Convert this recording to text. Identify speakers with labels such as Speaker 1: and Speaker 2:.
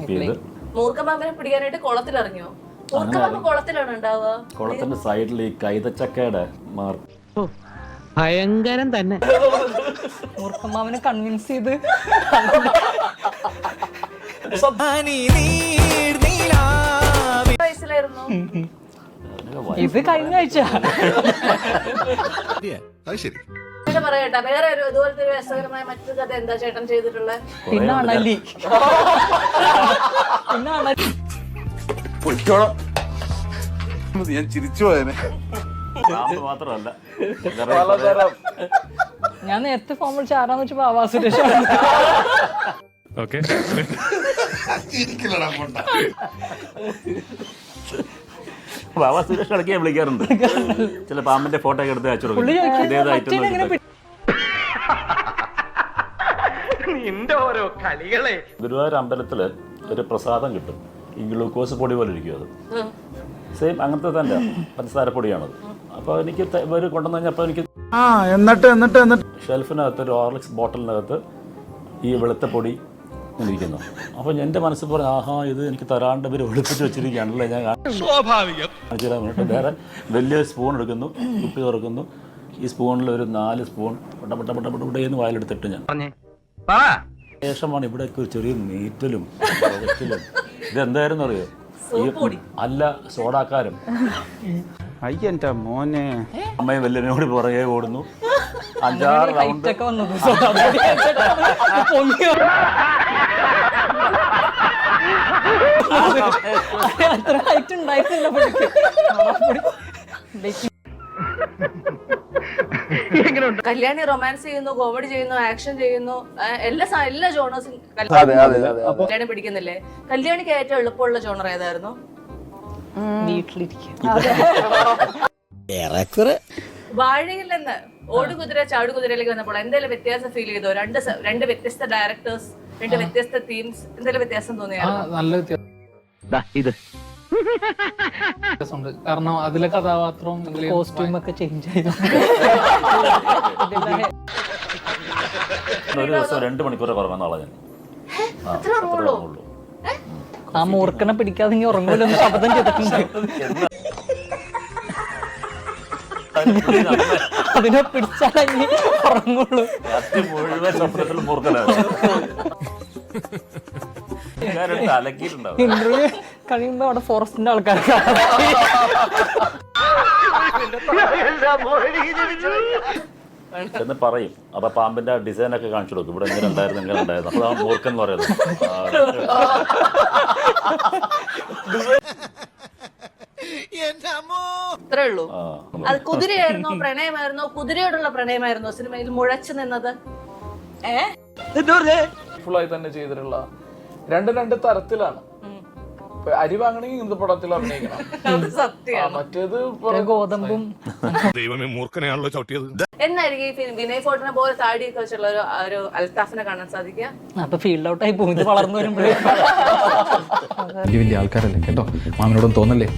Speaker 1: ചെയ്ത്
Speaker 2: മൂർഖമാമനെ പിടിക്കാനായിട്ട് കുളത്തിലിറങ്ങിയോ? മൂർഖമാമ കുളത്തിലാണ് ഉണ്ടാവുക.
Speaker 1: കുളത്തിന്റെ സൈഡിൽ ഈ കൈതച്ചക്കയുടെ
Speaker 3: ഭയങ്കരം തന്നെ.
Speaker 4: മൂർഖമാമനെ കൺവിൻസ് ചെയ്ത്
Speaker 2: വയസ്സിലായിരുന്നു.
Speaker 4: ഇത് കഴിഞ്ഞ ആഴ്ച.
Speaker 2: പറയട്ടെ, വേറെ ഒരു ഇതുപോലത്തെ ഒരു രസകരമായ മറ്റൊരു കഥ എന്താ ചേട്ടൻ ചെയ്തിട്ടുള്ളത്?
Speaker 4: പിന്നെ അണലി. പിന്നെ അണലി.
Speaker 5: ഞാൻ ചിരിച്ചു പോയനെ.
Speaker 1: മാത്രമല്ല
Speaker 4: ഞാൻ നേരത്തെ ഫോൺ വിളിച്ച് ആരാന്ന് വെച്ചപ്പോ ആവാസ് സുരേഷ്.
Speaker 1: ബാബാ സുരേഷ് ഇടയ്ക്ക് വിളിക്കാറുണ്ട്. ചില പാമ്പിന്റെ ഫോട്ടോ ഒക്കെ എടുത്ത് അയച്ചു കൊടുക്കും. ഗുരുവായൂർ അമ്പലത്തില് ഒരു പ്രസാദം കിട്ടും. ഈ ഗ്ലൂക്കോസ് പൊടി പോലെ ഇരിക്കും. അത് സെയിം അങ്ങനത്തെ തന്നെ പഞ്ചസാര പൊടിയാണത്. അപ്പോൾ എനിക്ക് ഇവർ കൊണ്ടുവന്ന് കഴിഞ്ഞപ്പോൾ എനിക്ക് എന്നിട്ട് ഷെൽഫിനകത്ത് ഒരു ഹോർലിക്സ് ബോട്ടലിനകത്ത് ഈ വെളുത്ത പൊടി ഇരിക്കുന്നു. അപ്പോൾ എൻ്റെ മനസ്സിൽ പറഞ്ഞു, ആഹാ ഇത് എനിക്ക് തരാണ്ട് ഇവർ വെളുപ്പിച്ച് വെച്ചിരിക്കുകയാണല്ലേ. ഞാൻ കാണിച്ചു തരാൻ വേണ്ടിയിട്ട് വേറെ വലിയൊരു സ്പൂൺ എടുക്കുന്നു, കുപ്പി തുറക്കുന്നു. ഈ സ്പൂണിൽ ഒരു 4 സ്പൂൺ ഇവിടെയെന്ന് വായിലെടുത്തിട്ട് ഞാൻ ശേഷമാണ് ഇവിടെയൊക്കെ ഒരു ചെറിയ നീറ്റലും പുകച്ചിലും. ഇതെന്തായിരുന്നു അറിയോ? അല്ല, സോഡാക്കാരം.
Speaker 5: അയ്യന്റെ മോനെ.
Speaker 1: അമ്മയും വല്യനോട് പുറകെ ഓടുന്നു. 5-6 റൗണ്ട്.
Speaker 4: അത്ര ഹൈറ്റ് ഉണ്ടായിട്ടില്ല.
Speaker 2: കല്യാണി റൊമാൻസ് ചെയ്യുന്നു, കോമഡി ചെയ്യുന്നു, ആക്ഷൻ ചെയ്യുന്നു, എല്ലാ ജോണേഴ്സും കല്യാണി പിടിക്കുന്നില്ലേ? കല്യാണിക്ക് ഏറ്റവും എളുപ്പമുള്ള ജോണർ ഏതായിരുന്നു?
Speaker 4: വീട്ടിലിരിക്കും.
Speaker 2: വാഴയിൽ നിന്ന് ഓടുകുതിര ചാടുകുതിരയിലേക്ക് വന്നപ്പോൾ എന്തെങ്കിലും വ്യത്യാസം ഫീൽ ചെയ്തോ? രണ്ട് വ്യത്യസ്ത ഡയറക്ടേഴ്സ്, 2 വ്യത്യസ്ത തീംസ്, എന്തെങ്കിലും വ്യത്യാസം തോന്നിയായിരുന്നു?
Speaker 3: നല്ല വ്യത്യാസം. കാരണം അതിലെ കഥാപാത്രവും
Speaker 4: കോസ്റ്റ്യൂം ഒക്കെ ചേഞ്ച് ചെയ്തു.
Speaker 1: ഒരു ദിവസം 2 മണിക്കൂർ കുറവാൻ നാളെ ഞാൻ
Speaker 4: ആ മൂർഖനെ പിടിക്കാതെ ഉറങ്ങൂലെന്ന് ശബ്ദം ചെയ്തിട്ടുണ്ട്. അതിനെ പിടിച്ചാലേ ഉറങ്ങുള്ളൂ.
Speaker 1: മുഴുവൻ സ്വപ്നത്തിൽ മൂർഖനാണ്.
Speaker 4: ഇന്റർവ്യൂ കഴിയുമ്പോ അവിടെ ഫോറസ്റ്റിന്റെ ആൾക്കാർ
Speaker 1: എന്ന് പറയും. അപ്പൊ പാമ്പിന്റെ ഡിസൈൻ ഒക്കെ കാണിച്ചു കൊടുക്കും. ഇവിടെ എങ്ങനെ ഉണ്ടായിരുന്നു. അപ്പൊ ആ മൂർഖൻ എന്ന് പറയുന്നത്.
Speaker 2: അത്രേ ഉള്ളൂ. അത് കുതിരയായിരുന്നോ പ്രണയമായിരുന്നോ? കുതിരയോടുള്ള പ്രണയമായിരുന്നോ സിനിമയിൽ മുഴച്ചു നിന്നത്?
Speaker 3: ഫുള്ളായി തന്നെ ചെയ്തിട്ടുള്ള രണ്ട് തരത്തിലാണ്. അരി വാങ്ങണമെങ്കിൽ ഇന്നത്തെ പടത്തിൽ അഭിനയിക്കണം. മറ്റേത്
Speaker 4: ഗോതമ്പും.
Speaker 5: ദൈവമേ, മൂർഖനെയാണല്ലോ ചവിട്ടിയത്.
Speaker 2: എന്നായിരിക്കും വിനയ് ഫോർട്ടിനെ പോലെ താടിയൊക്കെ വെച്ചുള്ള ഒരു അൽത്താഫിനെ കാണാൻ സാധിക്കുക?
Speaker 4: അപ്പൊ ഫീൽഡ് ഔട്ടായി പോകുന്നത് വളർന്നു വരുമ്പോഴേ.
Speaker 6: വലിയ ആൾക്കാരല്ലേ കേട്ടോ, മാമിനോടൊന്നും തോന്നല്ലേ.